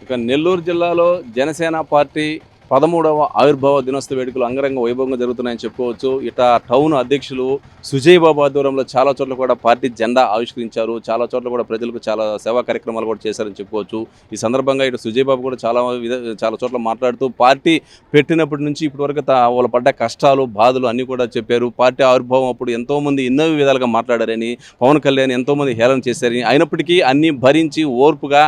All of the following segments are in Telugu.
ఇక నెల్లూరు జిల్లాలో జనసేన పార్టీ 13వ ఆవిర్భావ దినోత్సవ వేడుకలు అంగరంగ వైభవంగా జరుగుతున్నాయని చెప్పుకోవచ్చు. టౌన్ అధ్యక్షులు సుజయ్ బాబు ఆధ్వర్యంలో చాలా చోట్ల కూడా పార్టీ జెండా ఆవిష్కరించారు. చాలా చోట్ల కూడా ప్రజలకు చాలా సేవా కార్యక్రమాలు కూడా చేశారని చెప్పుకోవచ్చు. ఈ సందర్భంగా సుజయ్ బాబు కూడా చాలా చోట్ల మాట్లాడుతూ పార్టీ పెట్టినప్పటి నుంచి ఇప్పటివరకు వాళ్ళు పడ్డ కష్టాలు, బాధలు అన్నీ కూడా చెప్పారు. పార్టీ ఆవిర్భావం అప్పుడు ఎంతోమంది ఎన్నో విధాలుగా మాట్లాడారని, పవన్ కళ్యాణ్ ఎంతోమంది హేళన చేశారని, అయినప్పటికీ అన్నీ భరించి ఓర్పుగా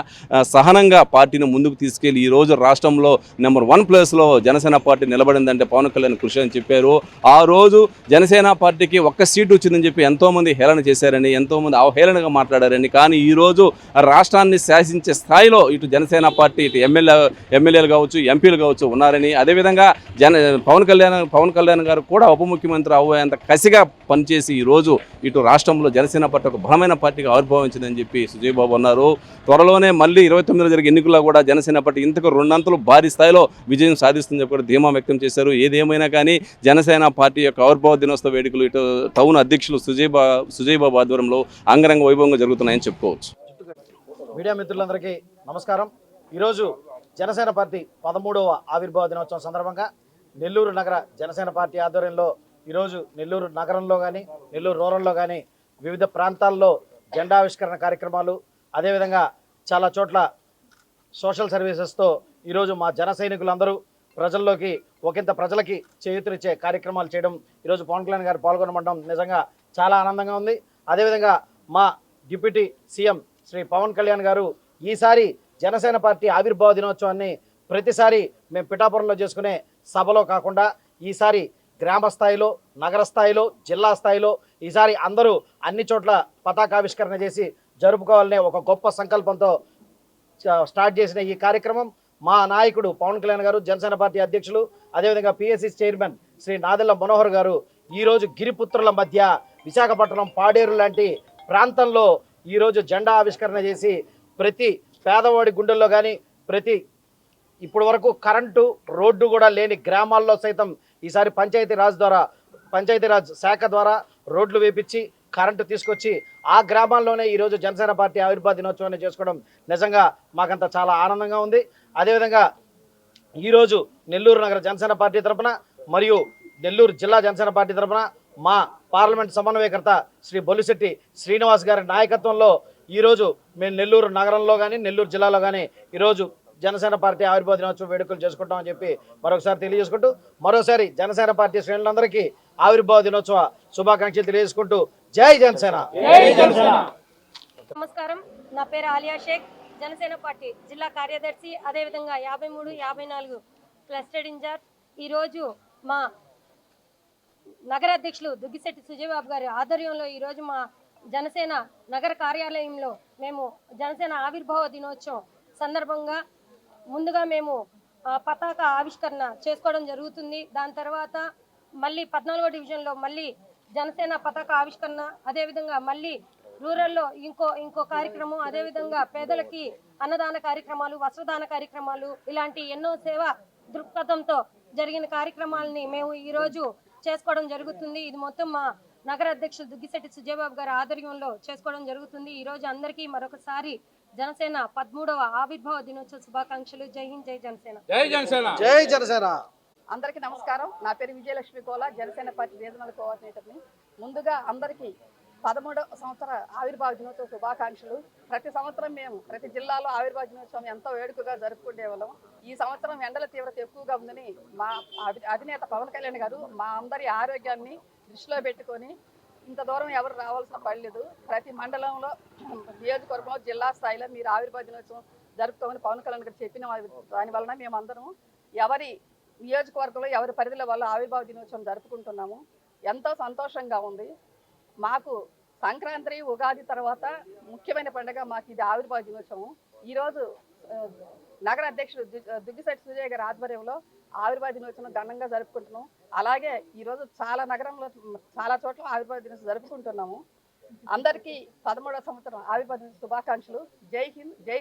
సహనంగా పార్టీని ముందుకు తీసుకెళ్లి ఈరోజు రాష్ట్రంలో నెంబర్ 1 ప్లేస్లో జనసేన పార్టీ నిలబడిందంటే పవన్ కళ్యాణ్ కృషి అని చెప్పారు. ఆ రోజు జనసేన పార్టీకి ఒక్క సీటు వచ్చిందని చెప్పి ఎంతోమంది హేళన చేశారని, ఎంతోమంది అవహేళనగా మాట్లాడారని, కానీ ఈరోజు రాష్ట్రాన్ని శాసించే స్థాయిలో ఇటు జనసేన పార్టీ ఇటు ఎమ్మెల్యేలు కావచ్చు, ఎంపీలు కావచ్చు ఉన్నారని, అదేవిధంగా పవన్ కళ్యాణ్ గారు కూడా ఉప ముఖ్యమంత్రి అవ్వేంత కసిగా పనిచేసి ఈరోజు ఇటు రాష్ట్రంలో జనసేన పార్టీ ఒక బలమైన పార్టీగా ఆవిర్భవించిందని చెప్పి సుజయ్ బాబు అన్నారు. త్వరలోనే మళ్ళీ 29 జరిగే ఎన్నికల్లో కూడా జనసేన పార్టీ ఇంతకు 2 అంతలు భారీ స్థాయిలో విజయం సాధిస్తుందని చెప్పి ధీమా వ్యక్తం చేశారు. ఏదేమైనా కానీ జనసేన పార్టీ యొక్క ఆవిర్భావ దినోత్సవ వేడుకలు ఇటు టౌన్ అధ్యక్షులు సుజయ్ బాబు ఆధ్వర్యంలో అంగరంగ వైభవంగా జరుగుతున్నాయని చెప్పుకోవచ్చు. మీడియా మిత్రులందరికీ నమస్కారం. ఈరోజు జనసేన పార్టీ 13వ ఆవిర్భావ దినోత్సవం సందర్భంగా నెల్లూరు నగర జనసేన పార్టీ ఆధ్వర్యంలో ఈరోజు నెల్లూరు నగరంలో కానీ, నెల్లూరు రూరల్లో కానీ వివిధ ప్రాంతాల్లో జెండావిష్కరణ కార్యక్రమాలు, అదేవిధంగా చాలా చోట్ల సోషల్ సర్వీసెస్తో ఈరోజు మా జన సైనికులందరూ ప్రజల్లోకి ఒకంత ప్రజలకి చేయూతనిచ్చే కార్యక్రమాలు చేయడం, ఈరోజు పవన్ కళ్యాణ్ గారు పాల్గొనడం నిజంగా చాలా ఆనందంగా ఉంది. అదేవిధంగా మా డిప్యూటీ సీఎం శ్రీ పవన్ కళ్యాణ్ గారు ఈసారి జనసేన పార్టీ ఆవిర్భావ దినోత్సవాన్ని ప్రతిసారి మేము పిఠాపురంలో చేసుకునే సభలో కాకుండా ఈసారి గ్రామ స్థాయిలో, నగర స్థాయిలో, జిల్లా స్థాయిలో ఈసారి అందరూ అన్ని చోట్ల పతాకావిష్కరణ చేసి జరుపుకోవాలనే ఒక గొప్ప సంకల్పంతో స్టార్ట్ చేసిన ఈ కార్యక్రమం మా నాయకుడు పవన్ కళ్యాణ్ గారు, జనసేన పార్టీ అధ్యక్షులు, అదేవిధంగా పిఎస్సి చైర్మన్ శ్రీ నాదెళ్ల మనోహర్ గారు ఈరోజు గిరిపుత్రుల మధ్య విశాఖపట్నం పాడేరు లాంటి ప్రాంతంలో ఈరోజు జెండా ఆవిష్కరణ చేసి ప్రతి పేదవాడి గుండెల్లో కానీ, ప్రతి ఇప్పటి వరకు కరెంటు, రోడ్డు కూడా లేని గ్రామాల్లో సైతం ఈసారి పంచాయతీరాజ్ శాఖ ద్వారా రోడ్లు వేపించి కరెంటు తీసుకొచ్చి ఆ గ్రామాల్లోనే ఈరోజు జనసేన పార్టీ ఆవిర్భావ దినోత్సవాన్ని చేసుకోవడం నిజంగా మాకంతా చాలా ఆనందంగా ఉంది. అదేవిధంగా ఈరోజు నెల్లూరు నగర జనసేన పార్టీ తరఫున మరియు నెల్లూరు జిల్లా జనసేన పార్టీ తరఫున మా పార్లమెంట్ సమన్వయకర్త శ్రీ బొలిశెట్టి శ్రీనివాస్ గారి నాయకత్వంలో ఈరోజు మేము నెల్లూరు నగరంలో కానీ, నెల్లూరు జిల్లాలో కానీ ఈరోజు జనసేన పార్టీ ఆవిర్భావ దినోత్సవ వేడుకలు చేసుకుంటామని చెప్పి మరొకసారి తెలియజేసుకుంటూ, మరోసారి జనసేన పార్టీ శ్రేణులందరికీ ఆవిర్భావ దినోత్సవ శుభాకాంక్షలు తెలియజేసుకుంటూ జై జనసేన. నమస్కారం, నా పేరు ఆలియా షేక్, జనసేన పార్టీ జిల్లా కార్యదర్శి, అదేవిధంగా 53, 54 క్లస్టర్ ఇన్ఛార్జ్. ఈరోజు మా నగర అధ్యక్షులు దుగ్గిశెట్టి సుజయ్ బాబు గారి ఆధ్వర్యంలో ఈరోజు మా జనసేన నగర కార్యాలయంలో మేము జనసేన ఆవిర్భావ దినోత్సవం సందర్భంగా ముందుగా మేము పతాక ఆవిష్కరణ చేసుకోవడం జరుగుతుంది. దాని తర్వాత మళ్ళీ 14వ డివిజన్లో మళ్ళీ జనసేన పతాక ఆవిష్కరణ, అదేవిధంగా మళ్ళీ రూరల్లో ఇంకో కార్యక్రమం, అదేవిధంగా పేదలకి అన్నదాన కార్యక్రమాలు, వస్త్రదాన కార్యక్రమాలు, ఇలాంటి ఎన్నో సేవా దృక్పథంతో జరిగిన కార్యక్రమాలని మేము ఈరోజు చేసుకోవడం జరుగుతుంది. ఇది మొత్తం మా నగర అధ్యక్షులు దుగ్గిశెట్టి సుజయ్ బాబు గారి ఆధ్వర్యంలో చేసుకోవడం జరుగుతుంది. ఈరోజు అందరికీ మరొకసారి జనసేన 13వ ఆవిర్భావ దినోత్సవ శుభాకాంక్షలు. జై హింద్, జై జనసేన. జై జనసేన. జై జనసేన. అందరికీ నమస్కారం. నా పేరు విజయలక్ష్మి కోల, జనసేన పార్టీ రీజనల్ కోఆర్డినేటర్ని. ముందుగా అందరికీ 13వ సంవత్సర ఆవిర్భావ దినోత్సవ శుభాకాంక్షలు. ప్రతి సంవత్సరం మేము ప్రతి జిల్లాలో ఆవిర్భావ దినోత్సవం ఎంతో వేడుకగా జరుపుకునే వాళ్ళం. ఈ సంవత్సరం ఎండల తీవ్రత ఎక్కువగా ఉందని మా అధినేత పవన్ కళ్యాణ్ గారు మా అందరి ఆరోగ్యాన్ని దృష్టిలో పెట్టుకొని ఇంత దూరం ఎవరు రావాల్సిన పడలేదు. ప్రతి మండలంలో, నియోజకవర్గంలో, జిల్లా స్థాయిలో మీరు ఆవిర్భావ దినోత్సవం జరుపుకోమని పవన్ కళ్యాణ్ గారు చెప్పిన దాని వలన మేమందరం ఎవరి నియోజకవర్గంలో, ఎవరి పరిధిలో వాళ్ళు ఆవిర్భావ దినోత్సవం జరుపుకుంటున్నాము. ఎంతో సంతోషంగా ఉంది. మాకు సంక్రాంతి, ఉగాది తర్వాత ముఖ్యమైన పండుగ మాకు ఇది ఆవిర్భావ దినోత్సవం. ఈరోజు నగర అధ్యక్షుడు దుగ్గిశెట్టి సుజయ్ గారి ఆధ్వర్యంలో ఆవిర్భావ దినోత్సవం ఘనంగా జరుపుకుంటున్నాం. అలాగే ఈరోజు చాలా నగరంలో చాలా చోట్ల ఆవిర్భావ దినోత్సవం జరుపుకుంటున్నాము. అందరికీ 13వ సంవత్సరం ఆవిర్భావ దినోత్సవ శుభాకాంక్షలు. జై హింద్, జై